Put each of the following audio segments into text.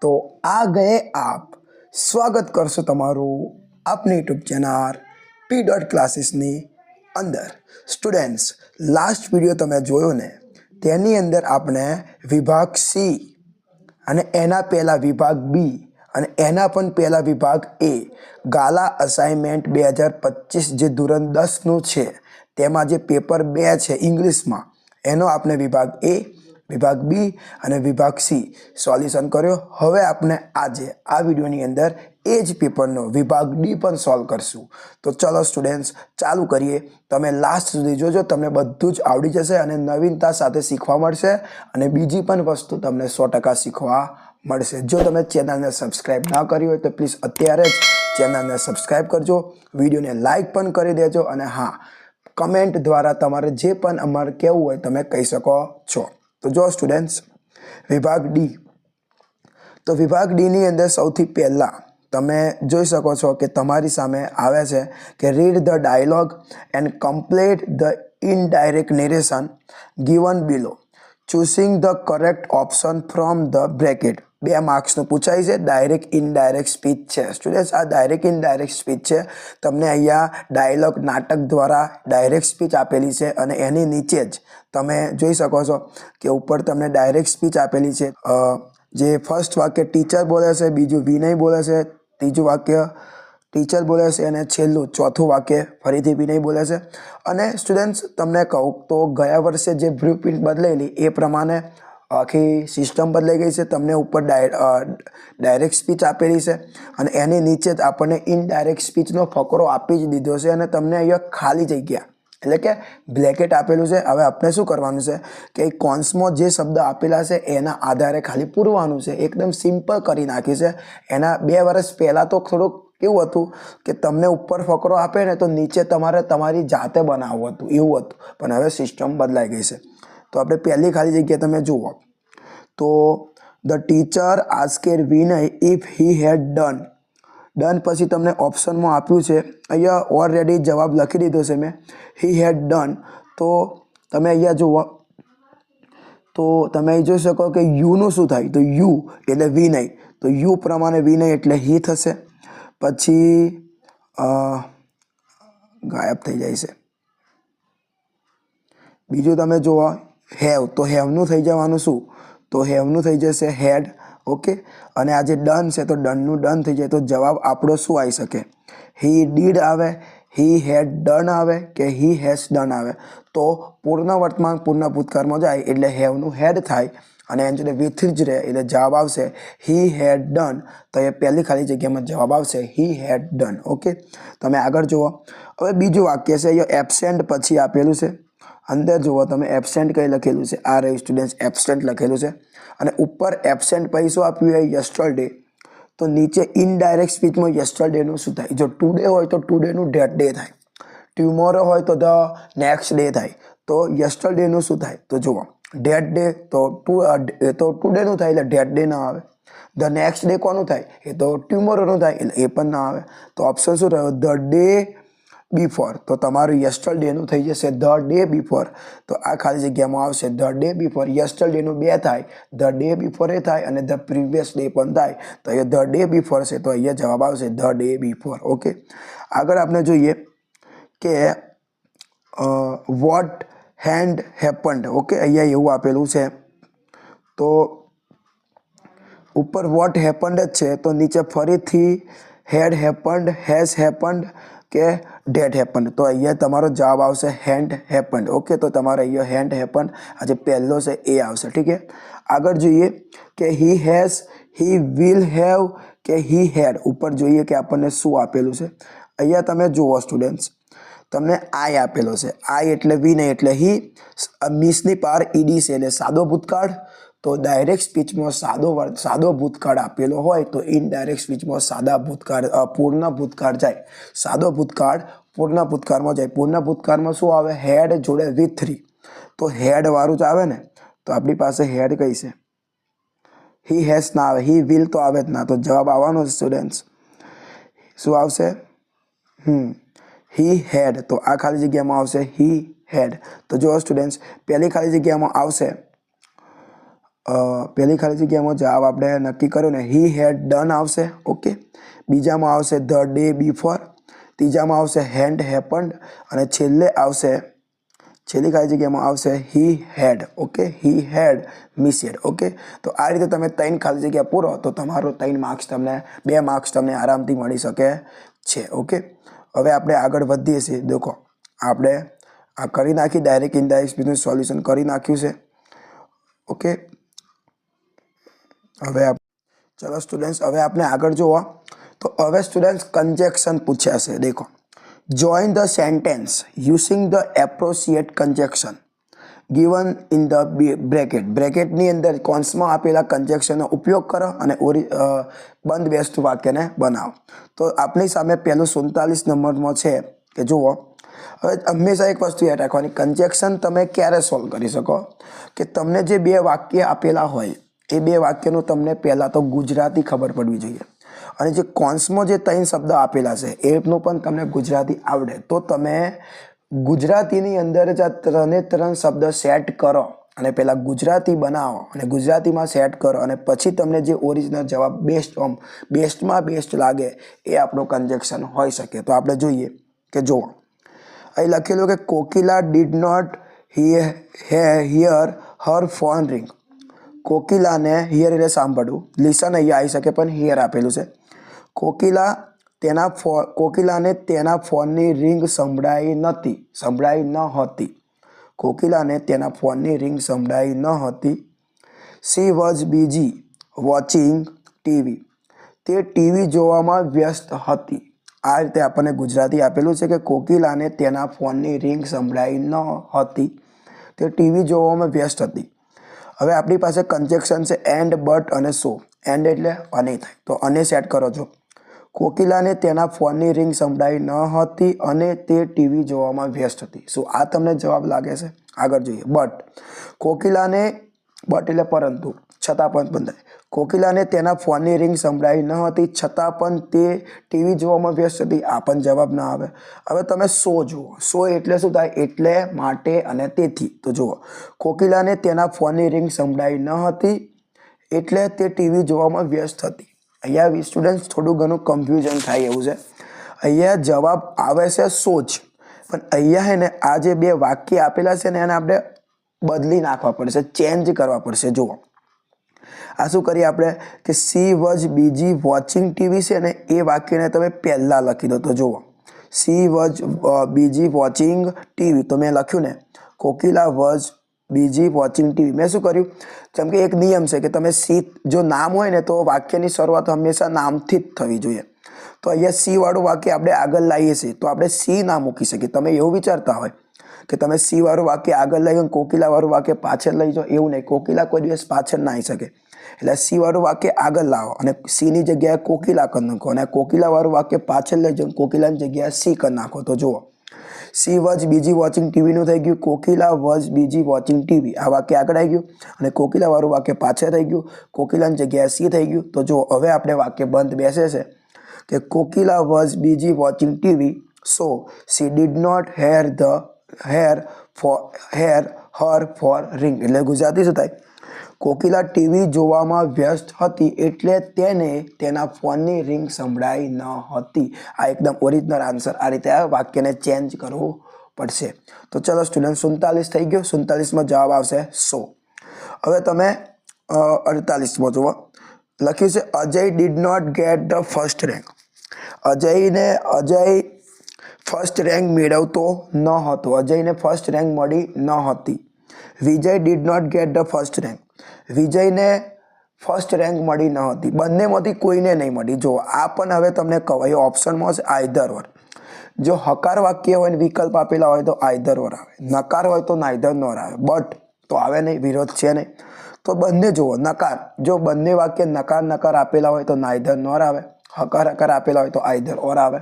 तो आ गए आप स्वागत करशो तमारू अपनी यूट्यूब चैनल पी डॉट क्लासेसनी अंदर। स्टूडेंट्स, लास्ट विडियो तमे जोयो ने तेनी अंदर आपने विभाग सी અને એના પહેલા વિભાગ બી અને એના પણ પહેલા વિભાગ એ ગાલા અસાઇનમેન્ટ 2025 જે ધોરણ 10નું છે તેમાં જે પેપર 2 છે ઇંગ્લિશમાં એનો આપણે વિભાગ એ વિભાગ બી અને વિભાગ સી સોલ્યુશન કર્યો। હવે આપણે આજે આ વિડીયોની અંદર એ જ પેપરનો વિભાગ ડી પણ સોલ્વ કરશું। તો ચલો સ્ટુડન્ટ્સ ચાલુ કરીએ। તમે લાસ્ટ સુધી જોજો, તમને બધું જ આવડી જશે અને નવીનતા સાથે શીખવા મળશે અને બીજી પણ વસ્તુ તમને 100% શીખવા મળશે। જો તમે ચેનલને સબસ્ક્રાઇબ ના કરી હોય તો પ્લીઝ અત્યારે જ ચેનલને સબસ્ક્રાઇબ કરજો, વિડીયોને લાઇક પણ કરી દેજો અને હા, કમેન્ટ દ્વારા તમારે જે પણ અમારે કહેવું હોય તમે કહી શકો છો। તો જો સ્ટુડન્ટ્સ, વિભાગ ડી, તો વિભાગ ડીની અંદર સૌથી પહેલાં તમે જોઈ શકો છો કે તમારી સામે આવે છે કે read the dialogue and complete the indirect narration given below, choosing the correct option from the bracket. 2 માર્ક્સનું પૂછાય છે। ડાયરેક્ટ ઇનડાયરેક્ટ સ્પીચ છે સ્ટુડન્ટ્સ, આ ડાયરેક્ટ ઇનડાયરેક્ટ સ્પીચ છે। તમને અહીંયા ડાયલોગ નાટક દ્વારા ડાયરેક્ટ સ્પીચ આપેલી છે અને એની નીચે જ તમે જોઈ શકો છો કે ઉપર તમને ડાયરેક્ટ સ્પીચ આપેલી છે। જે ફર્સ્ટ વાક્ય ટીચર બોલે છે, બીજું વિનય બોલે છે, ત્રીજું વાક્ય ટીચર બોલે છે અને છેલ્લું ચોથું વાક્ય ફરીથી વિનય બોલે છે। અને સ્ટુડન્ટ્સ તમને કહું તો ગયા વર્ષે જે બ્લુપ્રિન્ટ બદલેલી એ પ્રમાણે આખી સિસ્ટમ બદલાઈ ગઈ છે। તમને ઉપર ડાયરેક્ટ સ્પીચ આપેલી છે અને એની નીચે જ આપણને ઇનડાયરેક્ટ સ્પીચનો ફકરો આપી જ દીધો છે અને તમને અહીંયા ખાલી જગ્યા એટલે કે બ્લેકેટ આપેલું છે। હવે આપણે શું કરવાનું છે કે કોન્સમાં જે શબ્દ આપેલા છે એના આધારે ખાલી પૂરવાનું છે। એકદમ સિમ્પલ કરી નાખી છે। એના 2 વર્ષ પહેલાં તો થોડુંક કેવું હતું કે તમને ઉપર ફકરો આપે ને તો નીચે તમારે તમારી જાતે બનાવવું હતું, એવું હતું, પણ હવે સિસ્ટમ બદલાઈ ગઈ છે। તો આપણે પહેલી ખાલી જગ્યા તમે જુઓ તો the teacher asked Vinay if he had done પછી તમને ઓપ્શનમાં આપ્યું છે, અહીંયા ઓલરેડી જવાબ લખી દીધો છે મેં, હી હેડ ડન। તો તમે અહીંયા જુઓ તો તમે અહીં જોઈ શકો કે યુનું શું થાય, તો યુ એટલે વિનય, તો યુ પ્રમાણે વિનય એટલે હી થશે। પછી ગાયબ થઈ જાય છે। બીજું તમે જુઓ હેવ, તો હેવનું થઈ જવાનું શું, તો હેવનું થઈ જશે હેડ, ઓકે। અને આ જે ડન છે તો ડનનું ડન થઈ જાય, તો જવાબ આપણો શું આવી શકે, હી ડીડ આવે, હી હેડ ડન આવે કે હી હેઝ ડન આવે। તો પૂર્ણ વર્તમાન પૂર્ણ ભૂતકાળમાં જાય એટલે હેવનું હેડ થાય અને એની જોડે વિથ જ રહે એટલે જવાબ આવશે હી હેડ ડન। તો એ પહેલી ખાલી જગ્યામાં જવાબ આવશે હી હેડ ડન, ઓકે। તમે આગળ જુઓ, હવે બીજું વાક્ય છે, અહીંયા એબસેન્ટ પછી આપેલું છે। અંદર જુઓ તમે એબસેન્ટ કઈ લખેલું છે, આ રહ્યું સ્ટુડન્ટ્સ એબસેન્ટ લખેલું છે અને ઉપર એબસેન્ટ પછી શું આપ્યું હોય, યસ્ટરડે। તો નીચે ઇનડાયરેક્ટ સ્પીચમાં યસ્ટરડેનું શું થાય, જો ટુડે હોય તો ટુડેનું ધેટ ડે થાય, ટ્યુમોરો હોય તો ધ નેક્સ્ટ ડે થાય, તો યસ્ટરડેનું શું થાય, તો જુઓ ધેટ ડે તો ટુડેનું થાય એટલે ધેટ ડે ના આવે। ધ નેક્સ્ટ ડે કોનું થાય, એ તો ટ્યુમોરોનું થાય એટલે એ પણ ના આવે। તો ઓપ્શન શું રહ્યો, ધ ડે બિફોર, તો તમારું યસ્ટરડેનું થઈ જશે ધ ડે બિફોર। તો આ ખાલી જગ્યામાં આવશે ધ ડે બિફોર, યસ્ટરડેનું 2 થાય, ધ ડે બિફોર એ થાય અને ધ પ્રીવિયસ ડે પણ થાય, તો અહીંયા ધ ડે બિફોર છે તો અહીંયા જવાબ આવશે ધ ડે બિફોર, ઓકે। આગળ આપણે જોઈએ કે વોટ હેન્ડ હેપન્ડ, ઓકે, અહીંયા એવું આપેલું છે તો ઉપર વોટ હેપન્ડ જ છે તો નીચે ફરીથી હેડ હેપન્ડ, હેઝ હેપન્ડ કે ડેટ હેપન્ડ, તો અહીંયા તમારો જવાબ આવશે હેન્ડ હેપન્ડ, ઓકે। તો તમારે અહીંયા હેન્ડ હેપન્ડ આ જે પહેલો છે એ આવશે, ઠીક છે। આગળ જોઈએ કે he has, he will have કે હી હેડ, ઉપર જોઈએ કે આપણને શું આપેલું છે। અહીંયા તમે જુઓ સ્ટુડન્ટ્સ, તમને આઈ આપેલો છે, આઈ એટલે વિનય એટલે હી, મિસની પાર ઈડી છે એટલે સાદો ભૂતકાળ। તો ડાયરેક્ટ સ્પીચમાં સાદો ભૂતકાળ આપેલો હોય તો ઇનડાયરેક્ટ સ્પીચમાં સાદા ભૂતકાળ પૂર્ણ ભૂતકાળ જાય, સાદો ભૂતકાળ પૂર્ણ ભૂતકાળમાં જાય। પૂર્ણ ભૂતકાળમાં શું આવે, હેડ જોડે વિથ 3, તો હેડ વાળું જ આવે ને, તો આપણી પાસે હેડ કઈ છે, હી હેઝ ના આવે, હી વિલ તો આવે જ ના, તો જવાબ આવવાનો છે સ્ટુડન્ટ્સ શું આવશે, હી હેડ। તો આ ખાલી જગ્યામાં આવશે હી હેડ। તો જો સ્ટુડન્ટ્સ પહેલી ખાલી જગ્યામાં આવશે પહેલી ખાલી જગ્યામાં જવાબ આપણે નક્કી કર્યો ને હી હેડ ડન આવશે. ઓકે, બીજામાં આવશે ધ ડે બિફોર, ત્રીજામાં આવશે હેડ હેપન્ડ અને છેલ્લી ખાલી જગ્યામાં આવશે હી હેડ. ઓકે, હી હેડ મિસેડ. ઓકે, તો આ રીતે તમે 3 ખાલી જગ્યા પૂરો તો તમારો 3 માર્ક્સ તમને 2 માર્ક્સ તમને આરામથી મળી શકે છે. ઓકે, હવે આપણે આગળ વધીએ છીએ. દેખો આપણે આ કરી નાખી, ડાયરેક્ટ ઇનડાયરેક્ટ સ્પીચનું સોલ્યુશન કરી નાખ્યું છે. ઓકે, હવે ચલો સ્ટુડન્ટ્સ, હવે આપણે આગળ જુઓ તો હવે સ્ટુડન્ટ્સ કન્જેક્શન પૂછ્યા છે. દેખો, join the sentence using the appropriate conjunction given in the બ્રેકેટની અંદર કૌંસમાં આપેલા કન્જેક્શનનો ઉપયોગ કરો અને બંધ બેસતું વાક્યને બનાવો. તો આપણી સામે પહેલું 47 નંબરમાં છે કે જુઓ, હવે હંમેશા એક વસ્તુ યાદ રાખવાની, કન્જેક્શન તમે ક્યારે સોલ્વ કરી શકો કે તમને જે 2 વાક્ય આપેલા હોય એ 2 વાક્યનું તમને પહેલાં તો ગુજરાતી ખબર પડવી જોઈએ અને જે કૌંસમાં જે 3 શબ્દ આપેલા છે એનું પણ તમને ગુજરાતી આવડે તો તમે ગુજરાતીની અંદર જ આ 3 શબ્દ સેટ કરો અને પહેલાં ગુજરાતી બનાવો અને ગુજરાતીમાં સેટ કરો અને પછી તમને જે ઓરિજિનલ જવાબ બેસ્ટમાં બેસ્ટ લાગે એ આપણું કન્જેક્શન હોઈ શકે. તો આપણે જોઈએ કે જુઓ, અહીં લખેલું કે Kokila did not hear her phone ring. કોકિલાને હિયર એટલે સાંભળવું, લિસન અહીંયા આવી શકે પણ હિયર આપેલું છે. કોકિલાને તેના ફોનની રિંગ સંભળાઈ ન હતી. કોકિલાને તેના ફોનની રિંગ સંભળાઈ ન હતી. She was busy watching TV. તે ટીવી જોવામાં વ્યસ્ત હતી. આ રીતે આપણને ગુજરાતી આપેલું છે કે કોકિલાને તેના ફોનની રિંગ સંભળાઈ ન હતી. તે ટીવી જોવામાં વ્યસ્ત હતી. હવે આપણી પાસે કન્જેક્શન છે એન્ડ, બટ અને સો. એન્ડ એટલે અને થાય તો અને સેટ કરો છો. કોકિલાને તેના ફોનની રિંગ સંભળાઈ ન હતી અને તે ટીવી જોવામાં વ્યસ્ત હતી. શું આ તમને જવાબ લાગે છે? આગળ જોઈએ. બટ એટલે પરંતુ, છતાં પણ બંધાય. કોકિલાને તેના ફોનની રિંગ સંભળાઈ ન હતી છતાં પણ તે ટીવી જોવામાં વ્યસ્ત હતી. આ પણ જવાબ ના આવે. હવે તમે સો જુઓ. સો એટલે શું થાય? એટલે, માટે અને તેથી. તો જુઓ, કોકિલાને તેના ફોનની રિંગ સંભળાઈ ન હતી એટલે તે ટીવી જોવામાં વ્યસ્ત હતી. અહીંયા સ્ટુડન્ટ્સ થોડું ઘણું કન્ફ્યુઝન થાય એવું છે. અહીંયા જવાબ આવે છે સો જ, પણ અહીંયા છે ને આ જે 2 વાક્ય આપેલા છે ને એને આપણે બદલી નાખવા પડશે, ચેન્જ કરવા પડશે. જુઓ, આ શું કરીએ આપણે કે she was busy watching TV છે ને એ વાક્યને તમે પહેલાં લખી દો. તો જુઓ, she was busy watching TV તો મેં લખ્યું ને Kokila was busy watching TV. મેં શું કર્યું, જેમ કે એક નિયમ છે કે તમે સી જો નામ હોય ને તો વાક્યની શરૂઆત હંમેશા નામથી જ થવી જોઈએ. તો અહીંયા સી વાળું વાક્ય આપણે આગળ લાવીએ છીએ તો આપણે સી ના મૂકી શકીએ. તમે એવું વિચારતા હોય કે તમે સી વાળું વાક્ય આગળ લઈ કોકિલા વાળું વાક્ય પાછળ લઈ જાઓ, એવું નહીં. કોકિલા કોઈ દિવસ પાછળ ના આવી શકે. એટલે સી વાળું વાક્ય આગળ લાવો અને સીની જગ્યાએ કોકિલા કરી નાખો અને કોકિલા વાળું વાક્ય પાછળ લઈ જાઓ, કોકિલાની જગ્યાએ સી કરી નાખો. તો જુઓ, સી વોઝ બીઝી વોચિંગ ટીવીનું થઈ ગયું, Kokila was busy watching TV. આ વાક્ય આગળ આવી ગયું અને કોકિલા વાળું વાક્ય પાછળ થઈ ગયું, કોકિલાની જગ્યાએ સી થઈ ગયું. તો જો હવે આપણે વાક્ય બંધ બેસે છે કે Kokila was busy watching TV so she did not hear her for ring. એટલે ગુજરાતી શું થાય? કોકિલા ટીવી જોવામાં વ્યસ્ત હતી એટલે તેને તેના ફોનની રિંગ સંભળાઈ ન હતી. આ એકદમ ઓરિજિનલ આન્સર. આ રીતે આ વાક્યને ચેન્જ કરવું પડશે. તો ચલો સ્ટુડન્ટ, 47 થઈ ગયો. 47માં જવાબ આવશે સો. હવે તમે 48માં જુઓ, લખ્યું છે Ajay did not get the first rank. Ajay first rank મેળવતો ન હતો. અજયને ફર્સ્ટ રેન્ક મળી ન હતી. Vijay did not get the first rank. વિજયને ફર્સ્ટ રેન્ક મળી ન હતી. બંનેમાંથી કોઈને નહીં મળી. જો આ પણ હવે તમને કહો, એ ઓપ્શનમાં છે આઈધર ઓર. જો હકાર વાક્ય હોય ને વિકલ્પ આપેલા હોય તો આઈધર ઓર આવે. નકાર હોય તો નાઈધર નોર આવે. બટ તો આવે નહીં, વિરોધ છે નહીં. તો બંને જુઓ. નકાર, જો બંને વાક્ય નકાર આપેલા હોય તો નાઈધર નોર આવે. હકાર આપેલા હોય તો આઈધર ઓર આવે.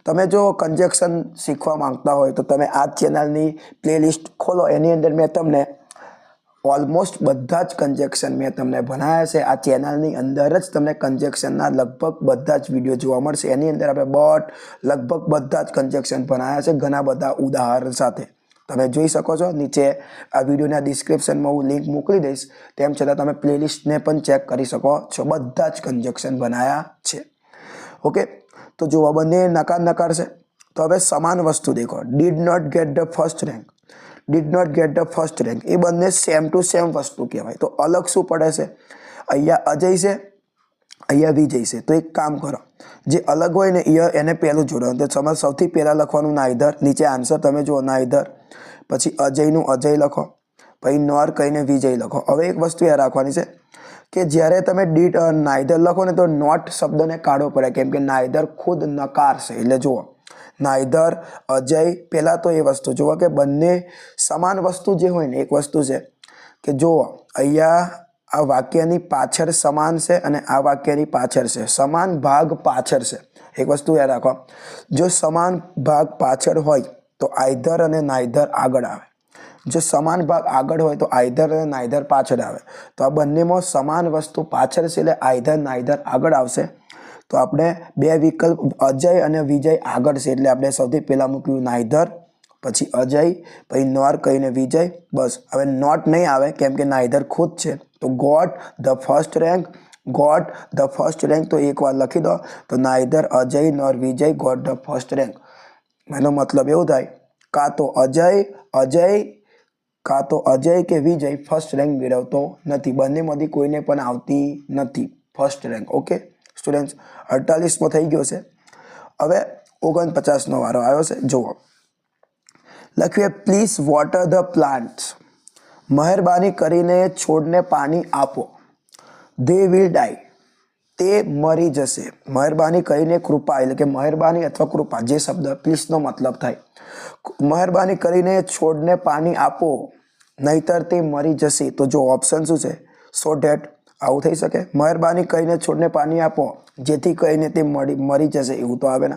તમે જો કન્જેક્શન શીખવા માંગતા હોય તો તમે આ ચેનલની પ્લેલિસ્ટ ખોલો. એની અંદર મેં તમને ઓલમોસ્ટ બધા જ કન્જેક્શન મેં તમને ભણાવ્યા છે. આ ચેનલની અંદર જ તમને કન્જેક્શનના લગભગ બધા જ વિડીયો જોવા મળશે. એની અંદર આપણે લગભગ બધા જ કન્જેક્શન ભણાવ્યા છે, ઘણા બધા ઉદાહરણ સાથે. તમે જોઈ શકો છો નીચે આ વિડીયોના ડિસ્ક્રિપ્શનમાં હું લિંક મોકલી દઈશ, તેમ છતાં તમે પ્લેલિસ્ટને પણ ચેક કરી શકો છો. બધા જ કન્જક્શન બનાવ્યા છે. ઓકે, તો જોવા બંને નકાર છે. તો હવે સમાન વસ્તુ દેખો, did not get the first rank, did not get the first rank, એ બંને સેમ ટુ સેમ વસ્તુ કહેવાય. તો અલગ શું પડે છે? અહીંયા અજય છે, અહીંયા વિજય છે. તો એક કામ કરો, જે અલગ હોય ને એને પહેલું જોડો. તો તમારે સૌથી પહેલાં લખવાનું નાઈધર. નીચે આન્સર તમે જુઓ નાઈધર, પછી અજયનું અજય લખો, પછી નોર કહીને વિજય લખો. હવે એક વસ્તુ યાદ રાખવાની છે કે જ્યારે તમે નાઈધર લખો ને તો નોટ શબ્દને કાઢવો પડે, કેમ કે નાઈધર ખુદ નકાર છે. એટલે જુઓ નાઈધર અજય, પહેલાં તો એ વસ્તુ જુઓ કે બંને સમાન વસ્તુ જે હોય ને, એક વસ્તુ છે કે જુઓ અહીંયા આ વાક્યની પાછળ સમાન છે અને આ વાક્યની પાછળ છે, સમાન ભાગ પાછળ છે. એક વસ્તુ યાદ રાખો, જો સમાન ભાગ પાછળ હોય તો આઈધર અને નાઈધર આગળ આવે. જો સમાન ભાગ આગળ હોય તો આઈધર અને નાઈધર પાછળ આવે. તો આ બંનેમાં સમાન વસ્તુ પાછળ છે એટલે આઈધર નાઈધર આગળ આવશે. તો આપણે બે વિકલ્પ અજય અને વિજય આગળ છે એટલે આપણે સૌથી પહેલાં મૂક્યું નાઈધર, પછી અજય, પછી નોર કહીને વિજય. બસ, હવે નોટ નહીં આવે કેમ કે નાઈધર ખુદ છે. તો got the first rank, got the first rank. તો એકવાર લખી દો. તો neither Ajay nor Vijay got the first rank. એનો મતલબ એવું થાય કાં તો અજય કે વિજય ફર્સ્ટ રેન્ક મેળવતો નથી. બંનેમાંથી કોઈને પણ આવતી નથી ફર્સ્ટ રેન્ક. ઓકે સ્ટુડન્ટ્સ, 48મો થઈ ગયો છે. હવે 49નો વારો આવ્યો છે. જુઓ લખ્યું પ્લીઝ વોટર ધ પ્લાન્ટ્સ, મહેરબાની કરીને છોડને પાણી આપો. ધે વિલ ડાય, તે મરી જશે. મહેરબાની કરીને કૃપા, એટલે કે મહેરબાની અથવા કૃપા, જે શબ્દ પ્લીઝનો મતલબ થાય. મહેરબાની કરીને છોડને પાણી આપો નહીતર તે મરી જશે. તો જો ઓપ્શન શું છે? સો ડેટ આવું થઈ શકે. મહેરબાની કરીને છોડને પાણી આપો જેથી કહીને તે મરી જશે, એવું તો આવે ને.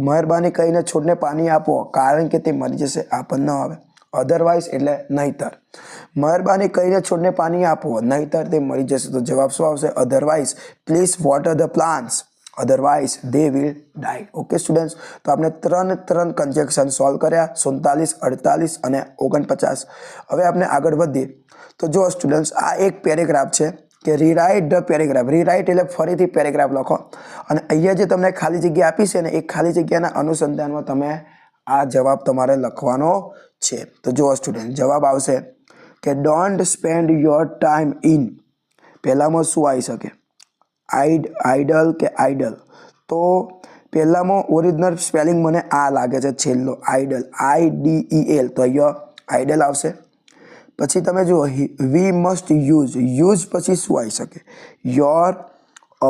મહેરબાની કરીને છોડને પાણી આપો કારણ કે તે મરી જશે, આ પણ ન આવે. અધરવાઇઝ એટલે નહીતર. મહેરબાની કરીને છોડને પાણી આપો નહીતર તે મરી જશે. તો જવાબ શું આવશે? Otherwise. Please water the plants, otherwise they will die. Okay students, તો આપણે ત્રણ કન્જક્શન સોલ્વ કર્યા, 47, 48 અને 49. હવે આપણે આગળ વધીએ. તો જો સ્ટુડન્ટ્સ, આ એક પેરેગ્રાફ છે કે રીરાઇટ ધ પેરેગ્રાફ. રીરાઇટ એટલે ફરીથી પેરેગ્રાફ લખો, અને અહીંયા જે તમને ખાલી જગ્યા આપી છે ને, એ ખાલી જગ્યાના અનુસંધાનમાં તમે આ જવાબ તમારે લખવાનો છે. તો જુઓ સ્ટુડન્ટ, જવાબ આવશે કે don't spend your time in. પહેલામાં શું આવી શકે? આઈડલ કે આઈડલ. તો પહેલામાં ઓરિજિનલ સ્પેલિંગ મને આ લાગે છે, છેલ્લો આઈડલ, IDEL. તો અહીંયા આઈડલ આવશે. પછી તમે જુઓ વી મસ્ટ યુઝ પછી શું આવી શકે? યોર,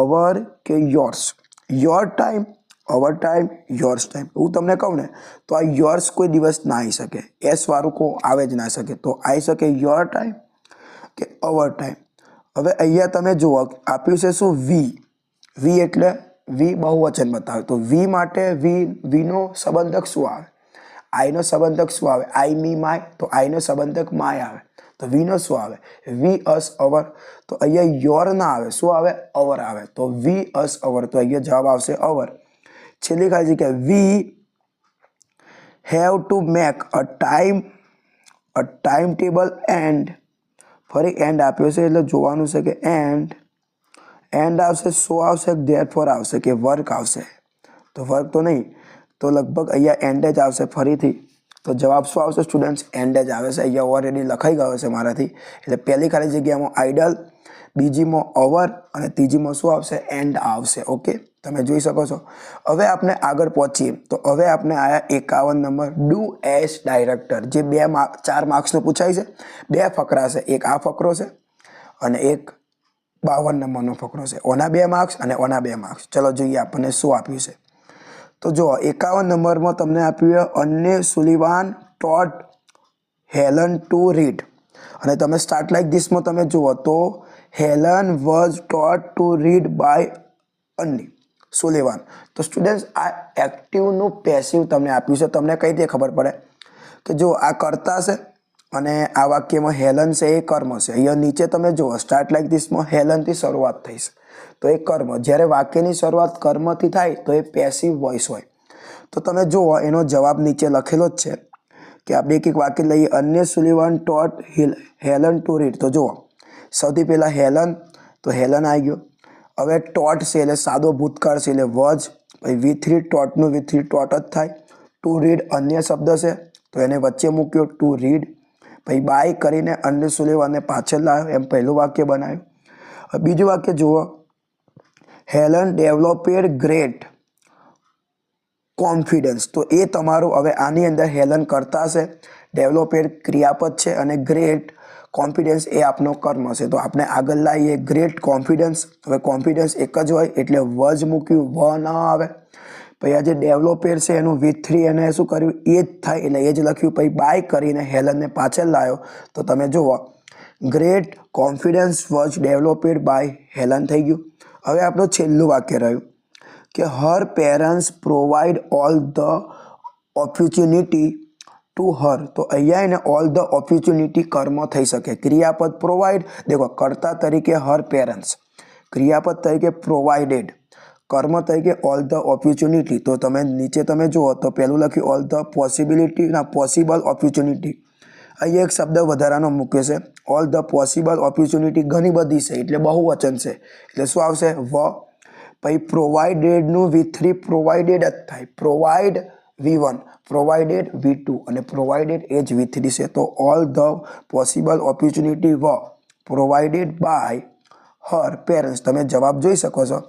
અવર કે yours. Your time, hour time, yours time. હું તમને કહું ને તો આ યોર્સ કોઈ દિવસ ના આવી શકે, એસ વાળું કોઈ આવે જ ના શકે. તો આવી શકે યોર ટાઈમ કે અવર ટાઈમ. હવે અહીંયા તમે જુઓ આપ્યું છે શું? વી એટલે વી બહુવચન બતાવે. તો વી માટે વીનો સંબંધક શું આવે? આઈનો સંબંધક શું આવે? આઈ મી માય. તો આઈનો સંબંધક માય આવે. તો વીનો શું આવે? વી અસ અવર. તો અહીંયા યોર ના આવે, શું આવે? અવર આવે. તો વી અસ અવર. તો અહીંયા જવાબ આવશે અવર. છેલ્લી ખાલી જગ્યા, we have to make a time table and. ફરી એન્ડ આપ્યો છે એટલે જોવાનું છે કે એન્ડ આવશે, સો આવશે, ધેરફોર આવશે કે વર્ક આવશે? તો વર્ક તો નહીં, તો લગભગ અહીંયા એન્ડ જ આવશે ફરીથી. તો જવાબ શું આવશે સ્ટુડન્ટ્સ? એન્ડ જ આવે છે. અહીંયા ઓલરેડી લખાઈ ગયો છે મારાથી. એટલે પહેલી ખાલી જગ્યામાં આઈડલ, બીજીમાં ઓવર અને ત્રીજીમાં શું આવશે? એન્ડ આવશે. ઓકે, તમે જોઈ શકો છો. હવે આપણે આગળ પહોંચીએ. તો હવે આપણે આયા 51 નંબર, ડુ એઝ ડાયરેક્ટર. જે 4 માર્ક્સનું પૂછાય છે. 2 ફકરા છે, એક આ ફકરો છે અને એક 52 નંબરનો ફકરો છે. ઓના 2 માર્ક્સ અને ઓના 2 માર્ક્સ. ચલો જોઈએ આપણને શું આપ્યું છે. તો જો 51 નંબરમાં તમને આપ્યું Anne Sullivan taught Helen to read. અને તમે સ્ટાર્ટ લાઈક ધીસમાં તમે જુઓ તો Helen was taught to read by Annie Sullivan. તો સ્ટુડન્ટ્સ, આ એક્ટિવનું પેસિવ તમને આપ્યું છે. તમને કઈ રીતે ખબર પડે કે જો આ કર્તા છે અને આ વાક્યમાં હેલન છે એ કર્મ છે. અહીંયા નીચે તમે જુઓ સ્ટાર્ટ લાઈક ધીસમાં હેલનથી શરૂઆત થઈ છે, તો એ કર્મ. જ્યારે વાક્યની શરૂઆત કર્મથી થાય તો એ પેસિવ વોઇસ હોય. તો તમે જુઓ એનો જવાબ નીચે લખેલો જ છે. કે આપણે એક એક વાક્ય લઈએ. Anne Sullivan taught Helen to read. તો જુઓ સૌથી પહેલાં હેલન, તો હેલન આવી ગયો. હવે ટોટ છે એટલે સાદો ભૂતકાળ છે એટલે વોઝ. પછી V3 ટોટનું V3 ટોટ જ થાય. ટુ રીડ અન્ય શબ્દ છે તો એને વચ્ચે મૂક્યો ટુ રીડ. પછી બાય કરીને અન્ય સુલિવાનને પાછળ લાવ્યો, એમ પહેલું વાક્ય બનાવ્યું. હવે બીજું વાક્ય જુઓ, હેલન ડેવલપેડ ગ્રેટ કોન્ફિડન્સ. તો એ તમારું હવે આની અંદર હેલન કરતા છે, ડેવલપેડ ક્રિયાપદ છે અને ગ્રેટ કોન્ફિડન્સ એ આપનો કર્મ છે. તો આપણે આગળ લાવીએ ગ્રેટ કોન્ફિડન્સ. હવે કોન્ફિડન્સ એક જ હોય એટલે વજ મૂક્યું, વ ન આવે. પછી આ જે ડેવલપેડ છે એનું V3 એને શું કર્યું, એ જ થાય એટલે એ જ લખ્યું. પછી બાય કરીને હેલનને પાછળ લાવ્યો. તો તમે જુઓ great confidence was developed by Helen થઈ ગયું. હવે આપણું છેલ્લું વાક્ય રહ્યું કે her parents provide all the opportunity to her. તો અહીંયા એને ઓલ ધ ઓપોર્ચ્યુનિટી કર્મ થઈ શકે. ક્રિયાપદ પ્રોવાઈડ, દેખો કર્તા તરીકે હર પેરેન્ટ્સ, ક્રિયાપદ તરીકે પ્રોવાઇડેડ, કર્મ તરીકે ઓલ ધ ઓપોર્ચ્યુનિટી. તો તમે નીચે તમે જુઓ તો પહેલું લખ્યું ઓલ ધ પોસિબિલિટી, ના પોસિબલ ઓપોર્ચ્યુનિટી. અહીંયા એક શબ્દ વધારાનો મૂક્યો છે, ઓલ ધ પોસિબલ ઓપોર્ચ્યુનિટી ઘણી બધી છે એટલે બહુવચન છે એટલે શું આવશે, વ. પછી પ્રોવાઇડેડનું V3 પ્રોવાઇડેડ જ થાય, પ્રોવાઇડ V1, પ્રોવાઇડેડ V2 અને પ્રોવાઇડેડ એ જ V3 છે. તો ઓલ ધ પોસિબલ ઓપોર્ચ્યુનિટી વ પ્રોવાઇડેડ બાય હર પેરેન્ટ્સ. તમે જવાબ જોઈ શકો છો.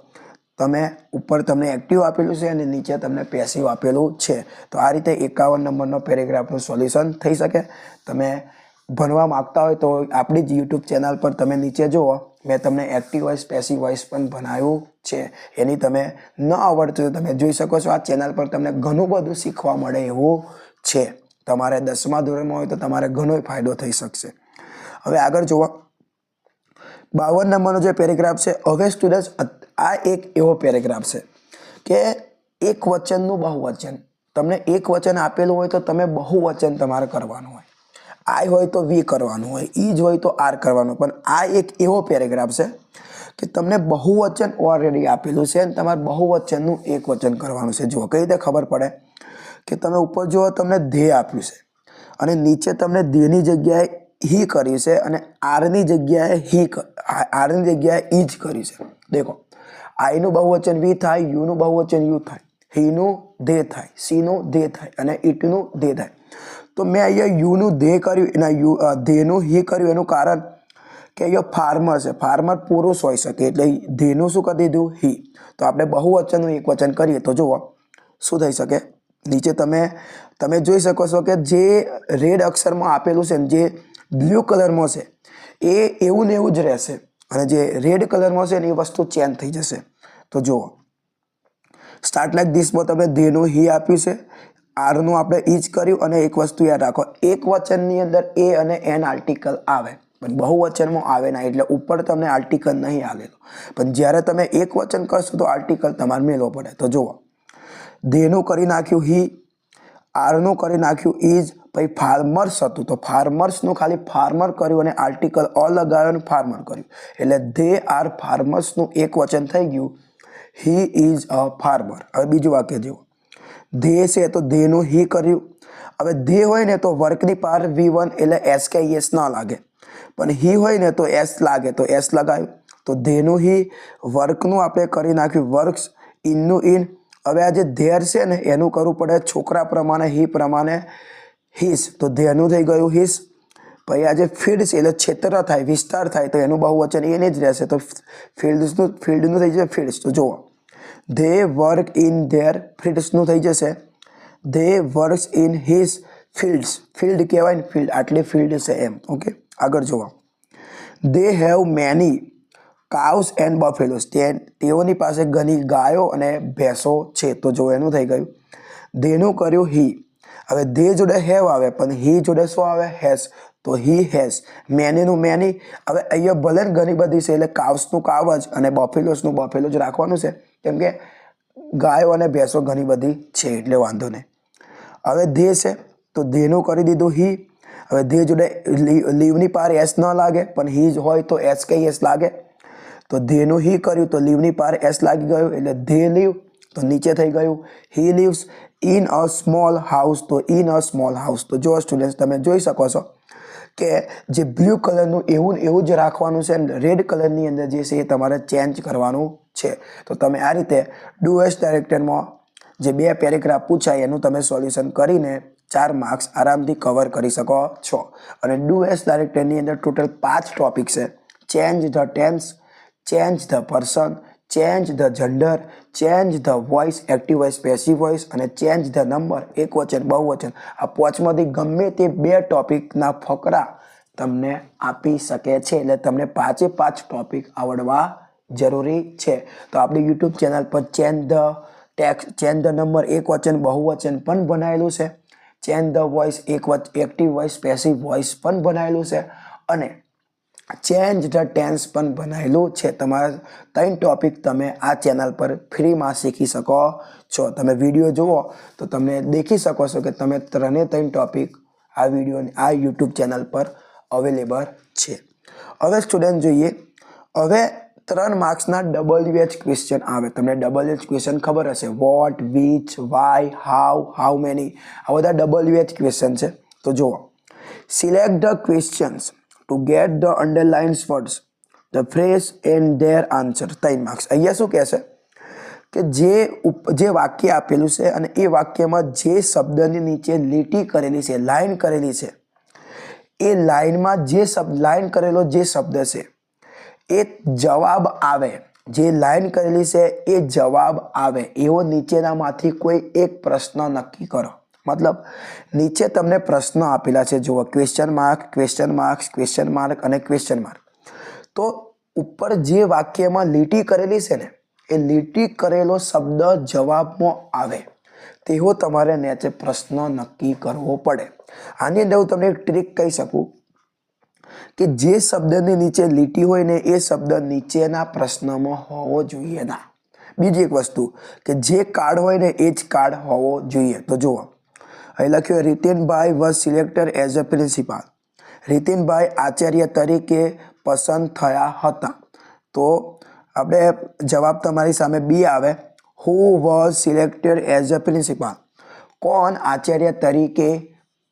તમે ઉપર તમને એક્ટિવ આપેલું છે અને નીચે તમને પેસિવ આપેલું છે. તો આ રીતે 51 નંબરનો પેરેગ્રાફનું સોલ્યુશન થઈ શકે. તમે ભણવા માગતા હોય તો આપણી જ યુટ્યુબ ચેનલ પર તમે નીચે જુઓ, મેં તમને એક્ટિવ વોઇસ પેસિવ વોઇસ પણ ભણાવ્યું છે. એની તમે ન આવડતું તો તમે જોઈ શકો છો. આ ચેનલ પર તમને ઘણું બધું શીખવા મળે એવું છે. તમારે 10મા ધોરણમાં હોય તો તમારે ઘણો ફાયદો થઈ શકશે. હવે આગળ જુઓ 52 નંબરનો જે પેરેગ્રાફ છે. હવે સ્ટુડન્ટ્સ આ એક એવો પેરેગ્રાફ છે કે એક વચનનું બહુવચન. તમને એક વચન આપેલું હોય તો તમે બહુવચન તમારે કરવાનું હોય. આઈ હોય તો વી કરવાનું હોય, ઈ જ હોય તો આર કરવાનું. પણ આ એક એવો પેરેગ્રાફ છે કે તમને બહુવચન ઓલરેડી આપેલું છે અને તમારે બહુવચનનું એક વચન કરવાનું છે. જુઓ કઈ રીતે ખબર પડે કે તમે ઉપર જુઓ તમને ધ્યેય આપ્યું છે અને નીચે તમને ધ્યેયની જગ્યાએ હી કરી છે અને આરની જગ્યાએ આરની જગ્યાએ ઈ જ કરી છે. દેખો આઈનું બહુવચન વી થાય, યુનું બહુવચન યુ થાય, હીનું ધે થાય, સીનું ધે થાય અને ઈટનું ધે થાય. તો મેં અહીંયા યુનું ધે કર્યું, એના ધેનું હી કર્યું. એનું કારણ કે અહીંયા ફાર્મર છે, ફાર્મર પુરુષ હોઈ શકે એટલે ધેનું શું કરી દીધું, હી. તો આપણે બહુવચનનું એક વચન કરીએ તો જુઓ શું થઈ શકે. નીચે તમે જોઈ શકો છો કે જે રેડ અક્ષરમાં આપેલું છે ને જે બ્લુ કલરમાં છે એ એવું ને એવું જ રહેશે અને જે રેડ કલરમાં છે ને એ વસ્તુ ચેન્જ થઈ જશે. તો જુઓ સ્ટાર્ટ લાઈક ધીસમાં તમે ધેનું હી આપ્યું છે, આરનું આપણે ઈ જ કર્યું અને એક વસ્તુ યાદ રાખો, એક વચનની અંદર એ અને એન આર્ટિકલ આવે પણ બહુવચનમાં આવે ના. એટલે ઉપર તમને આર્ટિકલ નહીં આવેલો પણ જ્યારે તમે એક વચન કરશો તો આર્ટિકલ તમારે મેળવો પડે. તો જુઓ ધેનું કરી નાખ્યું હી, આરનું કરી નાખ્યું ઈજ. પછી ફાર્મર્સ હતું તો ફાર્મર્સનું ખાલી ફાર્મર કર્યું અને આર્ટિકલ અ લગાવ્યો અને ફાર્મર કર્યું એટલે ધે આર ફાર્મર્સનું એક વચન થઈ ગયું, હી ઇઝ અ ફાર્મર. હવે બીજું વાક્ય જુઓ, ધે છે તો ધેનું હી કર્યું. હવે ધે હોય ને તો વર્કની પાર V1 એટલે એસ કે એસ ના લાગે, પણ હી હોય ને તો એસ લાગે તો એસ લગાવ્યું. તો ધેનું હી, વર્કનું આપણે કરી નાખ્યું વર્ક્સ, ઇનનું ઇન. હવે આ જે ધેર છે ને એનું કરવું પડે છોકરા પ્રમાણે, હી પ્રમાણે હિસ. તો ધેનું થઈ ગયું હિસ. પછી આ જે ફિલ્ડ છે એટલે ક્ષેત્ર થાય, વિસ્તાર થાય તો એનું બહુવચન એને જ રહેશે તો ફિલ્ડનું થઈ જશે ફિલ્ડ્સ. તો જુઓ ધે વર્ક ઇન ધેર ફિલ્ડ્સનું થઈ જશે they works in his fields. Field કહેવાય ને ફિલ્ડ, આટલી ફિલ્ડ છે એમ. ઓકે આગળ જુઓ they have many cows and buffaloes. તેઓની પાસે ઘણી ગાયો અને ભેંસો છે. તો જો એનું થઈ ગયું ધેનું કર્યું હી. હવે ધે જોડે હેવ આવે પણ હી જોડે શું આવે, હેઝ. તો હી હેઝ. મેનીનું મેની. હવે અહીંયા ભલે ને ઘણી બધી છે એટલે કાઉસનું કાવ જ અને બફેલોસનું બફેલો જ રાખવાનું છે કેમ કે ગાયો અને ભેંસો ઘણી બધી છે એટલે વાંધો નહીં. હવે ધે છે તો ધેનું કરી દીધું હી. હવે ધે જોડે લીવની પાર એસ ન લાગે પણ હી જ હોય તો એસ કે એસ લાગે. તો ધેનું હી કર્યું તો લીવની પાર એસ લાગી ગયું એટલે ધે લીવ. તો નીચે થઈ ગયું he lives. In a small house. તો ઇન અ સ્મોલ હાઉસ, તો જો સ્ટુડન્ટ્સ તમે જોઈ શકો છો કે જે બ્લુ કલરનું એવું જ રાખવાનું છે અને રેડ કલરની અંદર જે છે એ તમારે ચેન્જ કરવાનું છે. તો તમે આ રીતે ડુ એઝ ડાયરેક્ટરમાં જે 2 પેરેગ્રાફ પૂછાય એનું તમે સોલ્યુશન કરીને 4 માર્ક્સ આરામથી કવર કરી શકો છો. અને ડુ એઝ ડાયરેક્ટરની અંદર ટોટલ 5 ટોપિક છે. Change the tense, change the person, change the gender, change the voice, active voice, passive voice અને ચેન્જ ધ નંબર, એકવચન બહુવચન. આ 5માંથી ગમે તે 2 ટોપિકના ફકરા તમને આપી શકે છે. એટલે તમને 5 ટોપિક આવડવા જરૂરી છે. તો આપણી યુટ્યુબ ચેનલ પર change the tax, change the number, એકવચન બહુવચન પણ બનાવેલું છે. Change the voice, active voice, passive voice પણ બનાવેલું છે. અને ચેન્જ ધ ટેન્સ પણ બનાવેલું છે. તમારા 3 ટોપિક તમે આ ચેનલ પર ફ્રીમાં શીખી શકો છો. તમે વિડીયો જુઓ તો તમે દેખી શકો છો કે તમે 3 ટોપિક આ વિડીયો આ યુટ્યુબ ચેનલ પર અવેલેબલ છે. હવે સ્ટુડન્ટ જોઈએ, હવે 3 માર્ક્સના WH ક્વેશ્ચન આવે. તમને WH ક્વેશ્ચન ખબર હશે, what, which, why, how many, આ બધા WH ક્વેશ્ચન છે. તો જુઓ, select the questions to get the underlines words, the phrase and their answer. 3 marks. અહીંયા શું કહેશે કે જે વાક્ય આપેલું છે અને એ વાક્યમાં જે શબ્દની નીચે લીટી કરેલી છે, લાઈન કરેલી છે, એ લાઈનમાં લાઈન કરેલો જે શબ્દ છે એ જવાબ આવે, જે લાઈન કરેલી છે એ જવાબ આવે એવો નીચેનામાંથી કોઈ એક પ્રશ્ન નક્કી કરો. મતલબ નીચે તમને પ્રશ્ન આપેલા છે, જુઓ, question mark, question marks, question mark અને ક્વેશ્ચન માર્ક. તો ઉપર જે વાક્યમાં લીટી કરેલી છે ને એ લીટી કરેલો શબ્દ જવાબમાં આવે તેવો તમારે નીચે પ્રશ્ન નક્કી કરવો પડે. આની અંદર હું તમને એક ટ્રીક કહી શકું કે જે શબ્દની નીચે લીટી હોય ને એ શબ્દ નીચેના પ્રશ્નમાં હોવો જોઈએ ના. બીજી એક વસ્તુ કે જે કાર્ડ હોય ને એ જ કાર્ડ હોવો જોઈએ. તો જુઓ, અહીં લખ્યું, Ritinbhai was selected as a principal. Ritinbhai આચાર્ય તરીકે પસંદ થયા હતા. તો આપણે જવાબ તમારી સામે બી આવે, who was selected as a principal. કોણ આચાર્ય તરીકે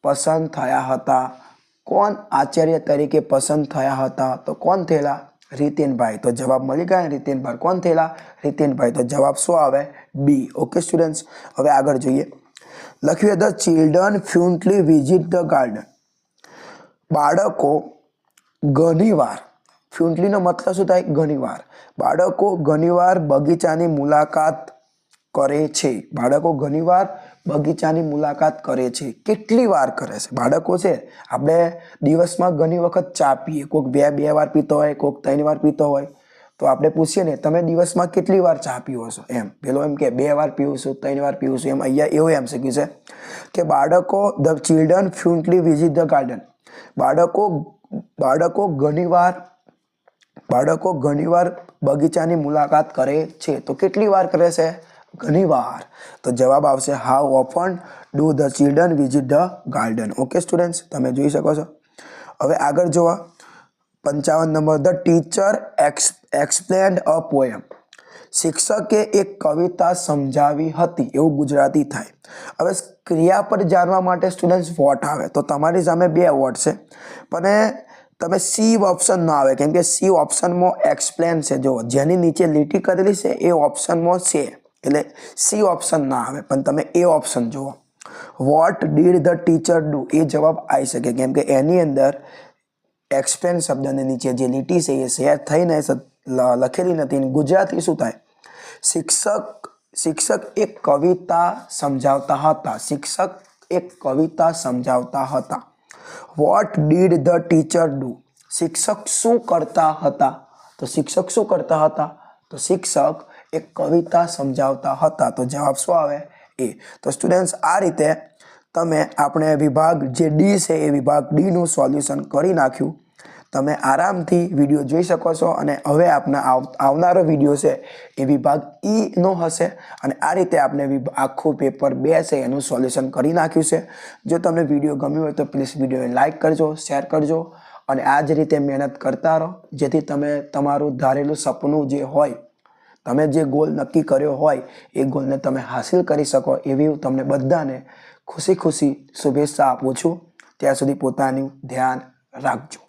પસંદ થયા હતા? કોણ આચાર્ય તરીકે પસંદ થયા હતા? તો કોણ થયેલા? રીતિનભાઈ. તો જવાબ મળી ગયા, રીતિનભાઈ. કોણ થયેલા? રીતિનભાઈ. તો જવાબ શું આવે? બી. ઓકે સ્ટુડન્ટ્સ, હવે આગળ જોઈએ. લખ્યું, the children frequently visit the garden. બાળકો ઘણીવાર, ફ્યુન્ટલીનો મતલબ શું થાય? ઘણીવાર. બાળકો ઘણીવાર બગીચાની મુલાકાત કરે છે. બાળકો ઘણીવાર બગીચાની મુલાકાત કરે છે. કેટલી વાર કરે છે? બાળકો છે આપણે દિવસમાં ઘણી વખત ચા પીએ, કોઈક બે વાર પીતો હોય, કોઈક 3 વાર પીતો હોય. તો આપણે પૂછીએ ને, તમે દિવસમાં કેટલી વાર ચા પીવો છો? એમ પેલો એમ કે 2 વાર પીવું છું, 3 વાર પીવું છું. એમ અહીંયા એવું એમ શીખ્યું છે કે બાળકો, the children frequently visit the garden. બાળકો ઘણીવાર બગીચાની મુલાકાત કરે છે. તો કેટલી વાર કરે છે? ઘણીવાર. તો જવાબ આવશે, how often do the children visit the garden. Okay students, તમે જોઈ શકો છો. હવે આગળ જોવા, 55 number, the teacher explained a poem. શિક્ષકે એક કવિતા સમજાવી હતી. એવું ગુજરાતી થાય. હવે ક્રિયાપદ જાણવા માટે સ્ટુડન્ટ્સ વોટ આવે. તો તમારી સામે 2 વોટ છે, પણ તમે સી ઓપ્શન ન આવે, કેમ કે સી ઓપ્શનમાં એક્સપ્લેન છે. જો જેની નીચે લીટી કરેલી છે એ ઓપ્શનમાં છે, એટલે સી ઓપ્શન ના આવે, પણ તમે એ ઓપ્શન જુઓ. What did the teacher do, એ જવાબ આવી શકે, કેમ કે એની અંદર એક્સપ્લેન શબ્દની નીચે જે લીટી છે એ શેર થઈને લખેલી નથી. ગુજરાતી શું થાય? શિક્ષક એક કવિતા સમજાવતા હતા. શિક્ષક એક કવિતા સમજાવતા હતા. Vote did the teacher do, શિક્ષક શું કરતા હતા? તો શિક્ષક શું કરતા હતા? તો શિક્ષક એક કવિતા સમજાવતા હતા. તો જવાબ શું આવે? એ. તો સ્ટુડન્ટ્સ, આ રીતે તમે આપણે વિભાગ જે ડી છે એ વિભાગ ડીનું સોલ્યુશન કરી નાખ્યું. તમે આરામથી વિડીયો જોઈ શકો છો. અને હવે આપના આવનારો વિડીયો છે એ વિભાગ ઈનો હશે. અને આ રીતે આપણે આખું પેપર 2 છે એનું સોલ્યુશન કરી નાખ્યું છે. જો તમને વિડીયો ગમ્યો હોય તો પ્લીઝ વિડીયોને લાઇક કરજો, શેર કરજો અને આ જ રીતે મહેનત કરતા રહો, જેથી તમે તમારું ધારેલું સપનું જે હોય તમે જે ગોલ નક્કી કર્યો હોય એ ગોલને તમે હાસિલ કરી શકો એવી હું તમને બધાને ખુશી ખુશી શુભેચ્છા આપું છું. ત્યાં સુધી પોતાનું ધ્યાન રાખજો.